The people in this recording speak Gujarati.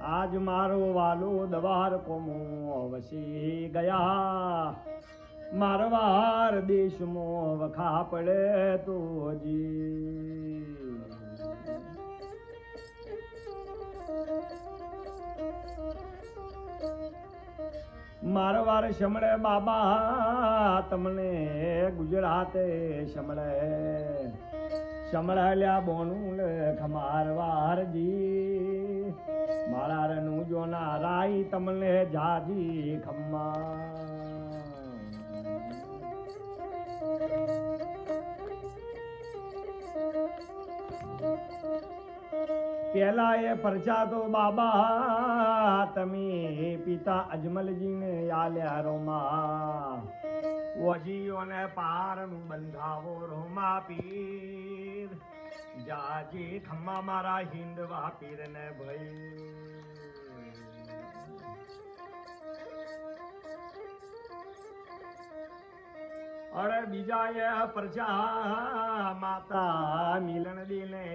આજ મારો વાલો દવાર કોમો વસી ગયા મારવાર દેશમાં વખા પડે તો હજી મારવાર શમળે બાબા તમને ગુજરાતે શમળે શમળાલ્યા બોનું ખમારવારજી માળારનું જોના રાઈ તમને જાજી ખમ્મા પેલા એ પરચા તો બાબા તમે પિતા અજમલજીને આલ્યા રોમા વજીઓને પારનું બંધાવો રોમા પીર જાજી ખમ્મા મારા હિંદવા પીર ને ભાઈ અરે બીજા એ પરચા માતા મિલન દીને